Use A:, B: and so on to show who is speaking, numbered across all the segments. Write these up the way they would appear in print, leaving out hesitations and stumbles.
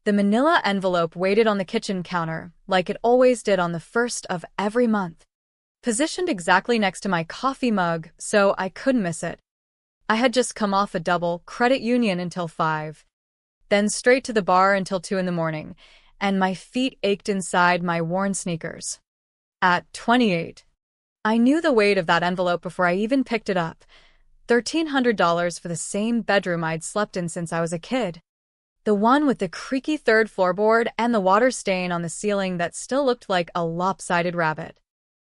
A: The manila envelope waited on the kitchen counter, like it always did on the first of every month, positioned exactly next to my coffee mug so I couldn't miss it. I had just come off a double credit union until 5, then straight to the bar until 2 in the morning, and my feet ached inside my worn sneakers. At 28, I knew the weight of that envelope before I even picked it up. $1,300 for the same bedroom I'd slept in since I was a kid. The one with the creaky third floorboard and the water stain on the ceiling that still looked like a lopsided rabbit.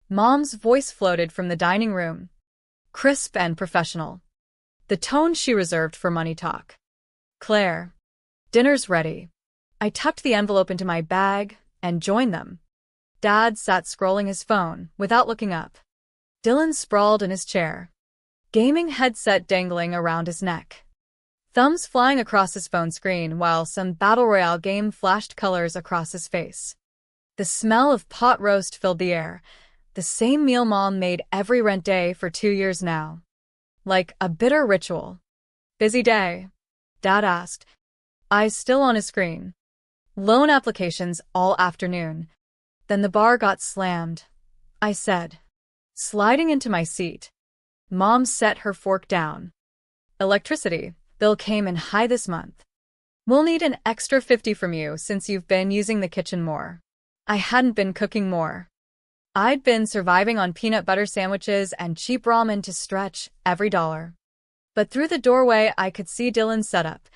A: Mom's voice floated from the dining room, crisp and professional, the tone she reserved for money talk. "Claire, dinner's ready." I tucked the envelope into my bag and joined them. Dad sat scrolling his phone without looking up. Dylan sprawled in his chair, gaming headset dangling around his neck, thumbs flying across his phone screen while some battle royale game flashed colors across his face. The smell of pot roast filled the air, the same meal Mom made every rent day for 2 years now. Like a bitter ritual. "Busy day?" Dad asked, eyes still on his screen. "Loan applications all afternoon." "Then the bar got slammed," I said, sliding into my seat. Mom set her fork down. "Electricity bill came in high this month. We'll need an extra 50 from you since you've been using the kitchen more." I hadn't been cooking more. I'd been surviving on peanut butter sandwiches and cheap ramen to stretch every dollar. But through the doorway I could see Dylan's setup,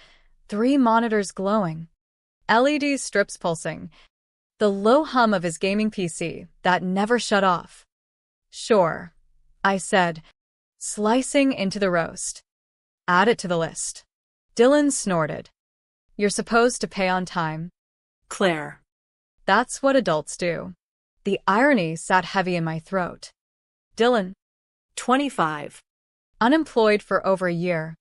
A: 3 monitors glowing, LED strips pulsing, the low hum of his gaming PC that never shut off. "Sure," I said, slicing into the roast. "Add it to the list." Dylan snorted. "You're supposed to pay on time, Claire." "That's what adults do." The irony sat heavy in my throat. Dylan, 25, unemployed for over a year,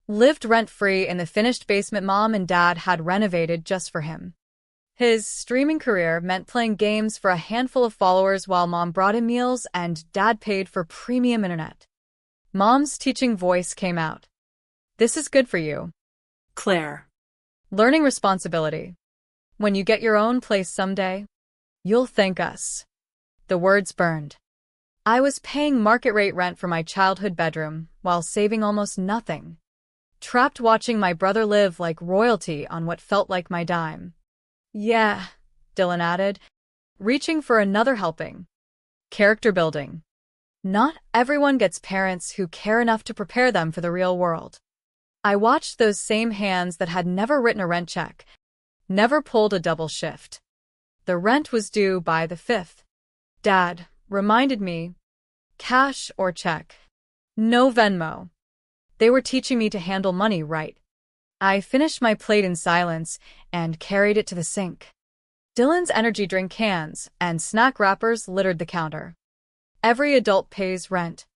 A: lived rent-free in the finished basement Mom and Dad had renovated just for him. His streaming career meant playing games for a handful of followers while Mom brought him meals and Dad paid for premium internet. Mom's teaching voice came out. "This is good for you, Claire. Learning responsibility. When you get your own place someday, you'll thank us." The words burned. I was paying market-rate rent for my childhood bedroom while saving almost nothing, trapped watching my brother live like royalty on what felt like my dime. "Yeah," Dylan added, reaching for another helping. "Character building. Not everyone gets parents who care enough to prepare them for the real world." I watched those same hands that had never written a rent check, never pulled a double shift. The rent was due by the 5th. Dad reminded me, cash or check. No Venmo. They were teaching me to handle money right. I finished my plate in silence and carried it to the sink. Dylan's energy drink cans and snack wrappers littered the counter. Every adult pays rent,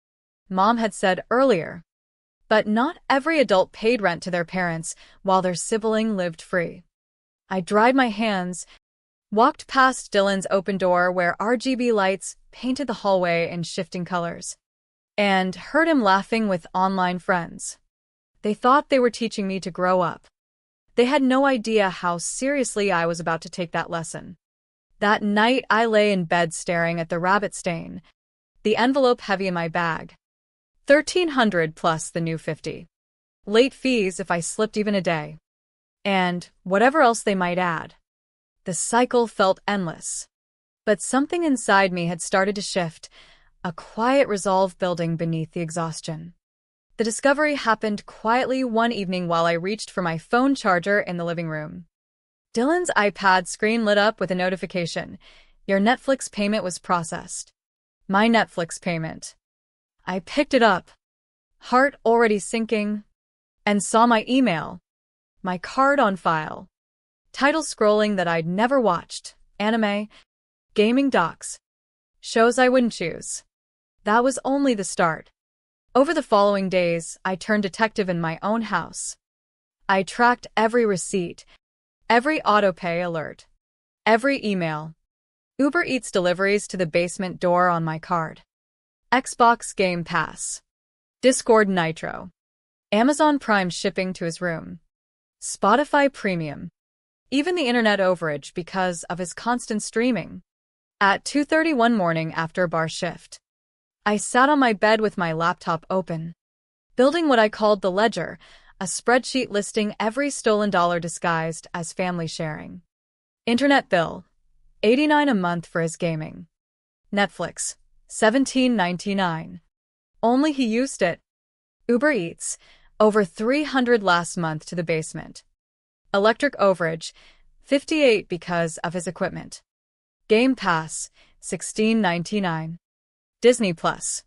A: Mom had said earlier. But not every adult paid rent to their parents while their sibling lived free. I dried my hands, walked past Dylan's open door where RGB lights painted the hallway in shifting colors, and heard him laughing with online friends. They thought they were teaching me to grow up. They had no idea how seriously I was about to take that lesson. That night I lay in bed staring at the rabbit stain, the envelope heavy in my bag. $1,300 plus the new 50. Late fees if I slipped even a day. And whatever else they might add. The cycle felt endless. But something inside me had started to shift, a quiet resolve building beneath the exhaustion. The discovery happened quietly one evening while I reached for my phone charger in the living room. Dylan's iPad screen lit up with a notification. "Your Netflix payment was processed." My Netflix payment. I picked it up, heart already sinking, and saw my email, my card on file, title scrolling that I'd never watched, anime, gaming docs, shows I wouldn't choose. That was only the start. Over the following days, I turned detective in my own house. I tracked every receipt, every autopay alert, every email, Uber Eats deliveries to the basement door on my card, Xbox Game Pass, Discord Nitro, Amazon Prime shipping to his room, Spotify Premium, even the internet overage because of his constant streaming. At 2:30 one morning after a bar shift, I sat on my bed with my laptop open, building what I called the ledger, a spreadsheet listing every stolen dollar disguised as family sharing. Internet bill, $89 a month for his gaming. Netflix, $17.99. Only he used it. Uber Eats, over $300 last month to the basement. Electric overage, $58 because of his equipment. Game Pass, $16.99. Disney Plus,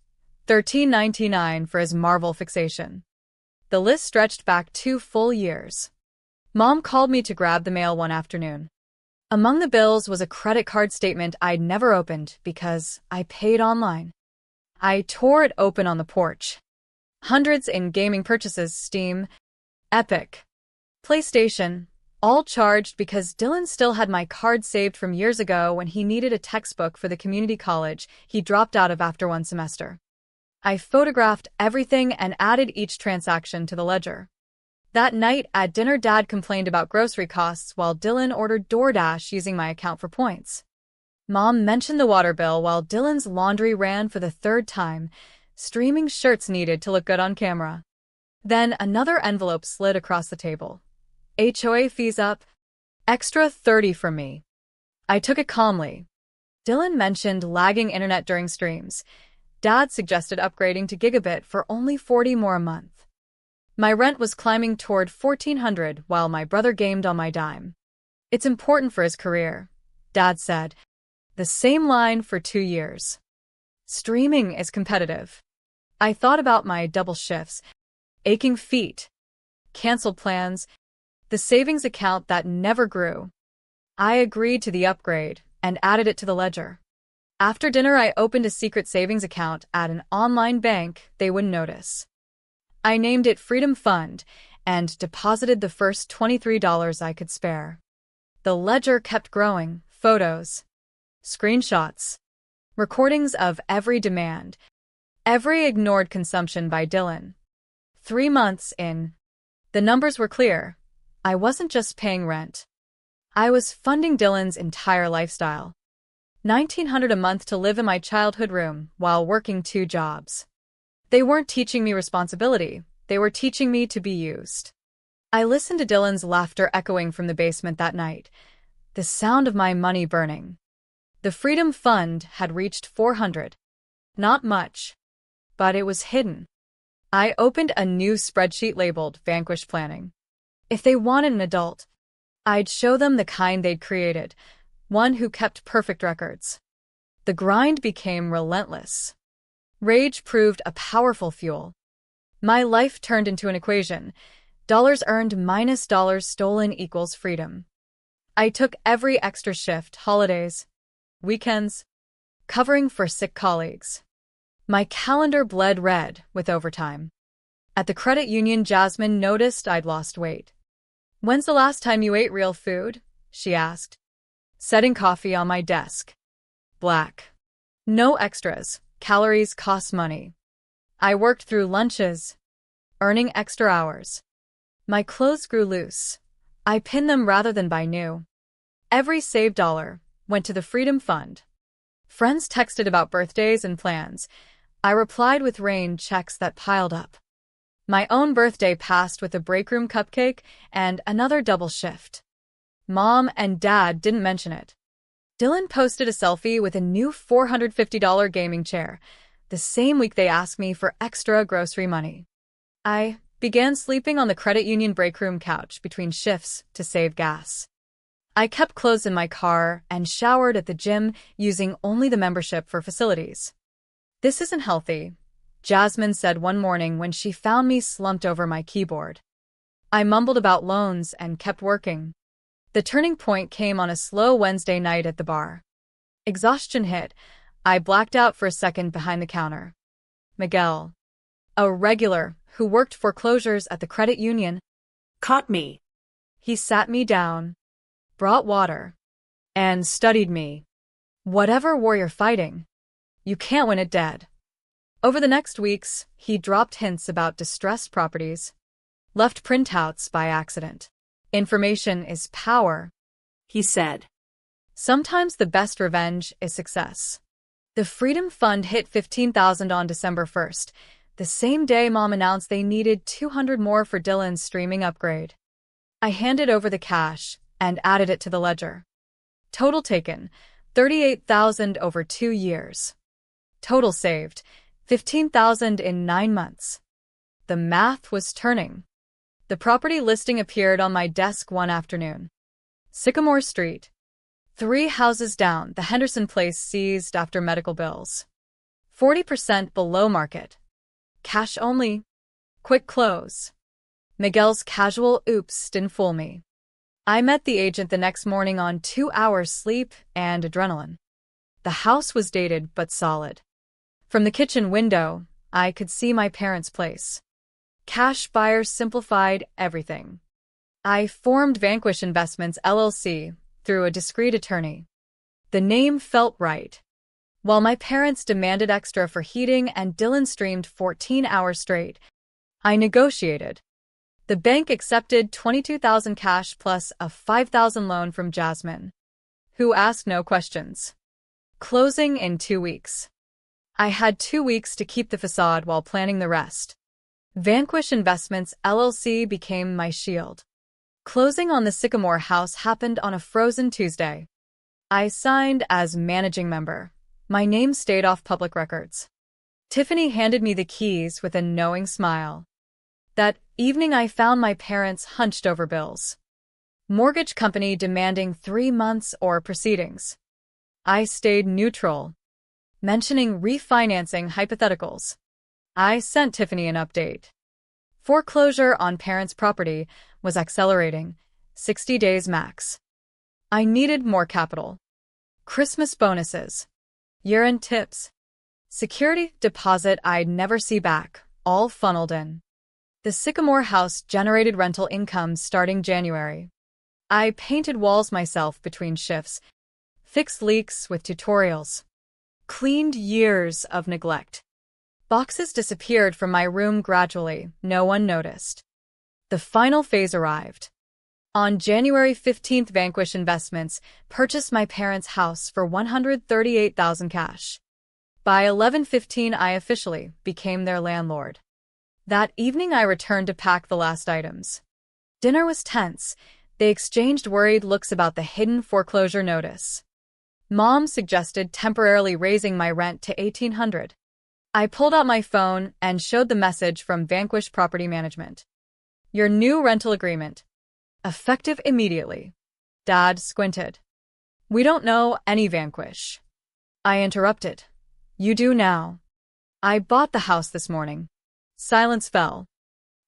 A: $13.99 for his Marvel fixation. The list stretched back 2 full years. Mom called me to grab the mail one afternoon. Among the bills was a credit card statement I'd never opened because I paid online. I tore it open on the porch. Hundreds in gaming purchases, Steam, Epic, PlayStation, all charged because Dylan still had my card saved from years ago when he needed a textbook for the community college he dropped out of after one semester. I photographed everything and added each transaction to the ledger. That night at dinner, Dad complained about grocery costs while Dylan ordered DoorDash using my account for points. Mom mentioned the water bill while Dylan's laundry ran for the 3rd time, streaming shirts needed to look good on camera. Then another envelope slid across the table. HOA fees up. Extra $30 from me. I took it calmly. Dylan mentioned lagging internet during streams. Dad suggested upgrading to gigabit for only $40 more a month. My rent was climbing toward $1,400 while my brother gamed on my dime. It's important for his career, Dad said. The same line for 2 years. Streaming is competitive. I thought about my double shifts, aching feet, canceled plans, the savings account that never grew. I agreed to the upgrade and added it to the ledger. After dinner, I opened a secret savings account at an online bank they wouldn't notice. I named it Freedom Fund and deposited the first $23 I could spare. The ledger kept growing, photos, screenshots, recordings of every demand, every ignored consumption by Dylan. 3 months in, the numbers were clear. I wasn't just paying rent. I was funding Dylan's entire lifestyle. $1,900 a month to live in my childhood room while working 2 jobs. They weren't teaching me responsibility, they were teaching me to be used. I listened to Dylan's laughter echoing from the basement that night, the sound of my money burning. The Freedom Fund had reached $400. Not much, but it was hidden. I opened a new spreadsheet labeled Vanquish Planning. If they wanted an adult, I'd show them the kind they'd created, one who kept perfect records. The grind became relentless. Rage proved a powerful fuel. My life turned into an equation. Dollars earned minus dollars stolen equals freedom. I took every extra shift, holidays, weekends, covering for sick colleagues. My calendar bled red with overtime. At the credit union, Jasmine noticed I'd lost weight. "When's the last time you ate real food?" she asked, setting coffee on my desk. Black. No extras. Calories cost money. I worked through lunches, earning extra hours. My clothes grew loose. I pinned them rather than buy new. Every saved dollar went to the Freedom Fund. Friends texted about birthdays and plans. I replied with rain checks that piled up. My own birthday passed with a breakroom cupcake and another double shift. Mom and Dad didn't mention it. Dylan posted a selfie with a new $450 gaming chair, the same week they asked me for extra grocery money. I began sleeping on the credit union breakroom couch between shifts to save gas. I kept clothes in my car and showered at the gym using only the membership for facilities. "This isn't healthy," Jasmine said one morning when she found me slumped over my keyboard. I mumbled about loans and kept working. The turning point came on a slow Wednesday night at the bar. Exhaustion hit. I blacked out for a second behind the counter. Miguel, a regular who worked foreclosures at the credit union,
B: caught me.
A: He sat me down, brought water, and studied me. "Whatever war you're fighting, you can't win it dead." Over the next weeks, he dropped hints about distressed properties, left printouts by accident. Information is power,
B: he said.
A: Sometimes the best revenge is success. The Freedom Fund hit $15,000 on December 1st, the same day Mom announced they needed $200 more for Dylan's streaming upgrade. I handed over the cash and added it to the ledger. Total taken, $38,000 over 2 years. Total saved, $15,000 in 9 months. The math was turning. The property listing appeared on my desk one afternoon. Sycamore Street. 3 houses down, the Henderson place seized after medical bills. 40% below market. Cash only. Quick close. Miguel's casual oops didn't fool me. I met the agent the next morning on 2 hours sleep and adrenaline. The house was dated but solid. From the kitchen window, I could see my parents' place. Cash buyers simplified everything. I formed Vanquish Investments LLC through a discreet attorney. The name felt right. While my parents demanded extra for heating and Dylan streamed 14 hours straight, I negotiated. The bank accepted $22,000 cash plus a $5,000 loan from Jasmine, who asked no questions. Closing in 2 weeks. I had 2 weeks to keep the facade while planning the rest. Vanquish Investments LLC became my shield. Closing on the Sycamore house happened on a frozen Tuesday. I signed as managing member. My name stayed off public records. Tiffany handed me the keys with a knowing smile. That evening I found my parents hunched over bills. Mortgage company demanding 3 months or proceedings. I stayed neutral, mentioning refinancing hypotheticals. I sent Tiffany an update. Foreclosure on parents' property was accelerating, 60 days max. I needed more capital. Christmas bonuses, year-end tips, security deposit I'd never see back, all funneled in. The Sycamore house generated rental income starting January. I painted walls myself between shifts, fixed leaks with tutorials, cleaned years of neglect. Boxes disappeared from my room gradually, no one noticed. The final phase arrived. On January 15th, Vanquish Investments purchased my parents' house for $138,000 cash. By 11:15, I officially became their landlord. That evening, I returned to pack the last items. Dinner was tense. They exchanged worried looks about the hidden foreclosure notice. Mom suggested temporarily raising my rent to $1,800. I pulled out my phone and showed the message from Vanquish Property Management. Your new rental agreement. Effective immediately. Dad squinted. We don't know any Vanquish. I interrupted. You do now. I bought the house this morning. Silence fell.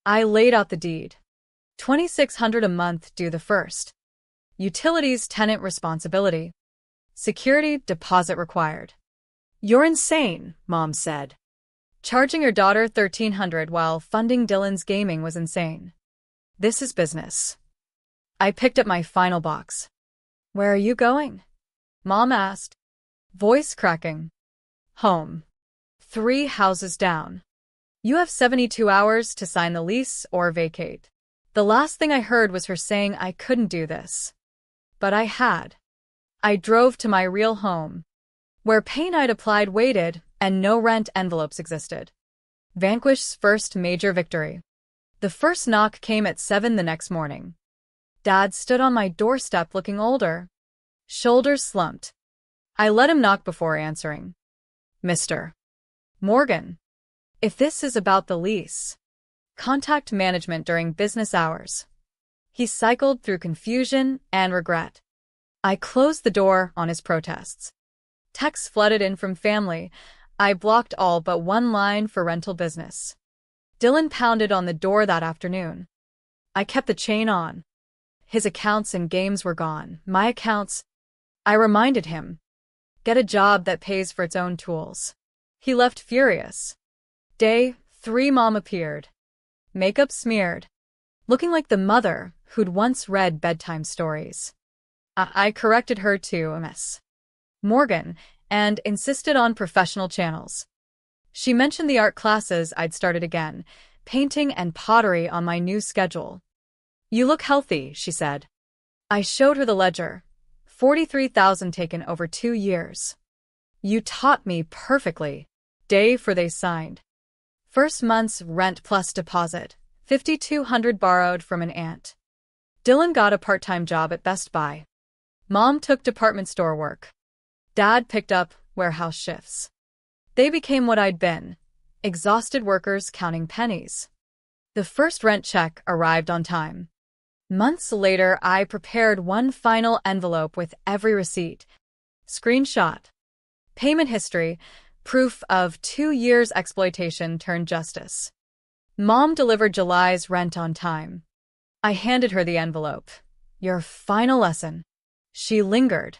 A: I laid out the deed. $2,600 a month due the first. Utilities tenant responsibility. Security deposit required. You're insane, Mom said. Charging your daughter $1,300 while funding Dylan's gaming was insane. This is business. I picked up my final box. Where are you going? Mom asked, voice cracking. Home. 3 houses down. You have 72 hours to sign the lease or vacate. The last thing I heard was her saying I couldn't do this. But I had. I drove to my real home, where paint I'd applied waited and no rent envelopes existed. Vanquish's first major victory. The first knock came at 7 the next morning. Dad stood on my doorstep looking older. Shoulders slumped. I let him knock before answering. Mr. Morgan. If this is about the lease, contact management during business hours. He cycled through confusion and regret. I closed the door on his protests. Texts flooded in from family. I blocked all but one line for rental business. Dylan pounded on the door that afternoon. I kept the chain on. His accounts and games were gone. My accounts. I reminded him. Get a job that pays for its own tools. He left furious. Day 3, Mom appeared. Makeup smeared. Looking like the mother who'd once read bedtime stories. I corrected her to Miss Morgan and insisted on professional channels. She mentioned the art classes I'd started again, painting and pottery on my new schedule. You look healthy, she said. I showed her the ledger. $43,000 taken over 2 years. You taught me perfectly. Day for they signed. First month's rent plus deposit, $5,200 borrowed from an aunt. Dylan got a part-time job at Best Buy. Mom took department store work. Dad picked up warehouse shifts. They became what I'd been, exhausted workers counting pennies. The first rent check arrived on time. Months later, I prepared one final envelope with every receipt. Screenshot. Payment history, proof of 2 years exploitation turned justice. Mom delivered July's rent on time. I handed her the envelope. Your final lesson. She lingered.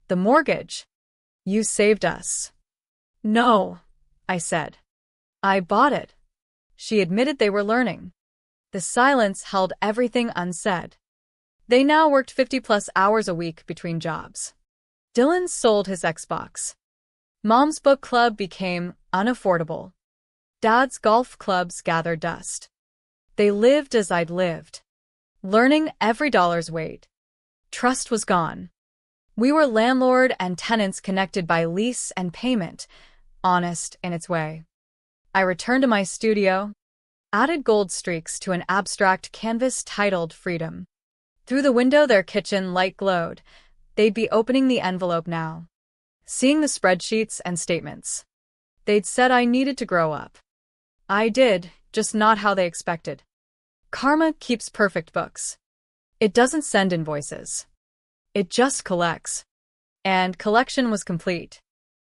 A: The mortgage. You saved us. No, I said. I bought it. She admitted they were learning. The silence held everything unsaid. They now worked 50+ hours a week between jobs. Dylan sold his Xbox. Mom's book club became unaffordable. Dad's golf clubs gathered dust. They lived as I'd lived, learning every dollar's weight. Trust was gone. We were landlord and tenants connected by lease and payment, honest in its way. I returned to my studio, added gold streaks to an abstract canvas titled Freedom. Through the window their kitchen light glowed. They'd be opening the envelope now, seeing the spreadsheets and statements. They'd said I needed to grow up. I did, just not how they expected. Karma keeps perfect books. It doesn't send invoices. It just collects. And collection was complete.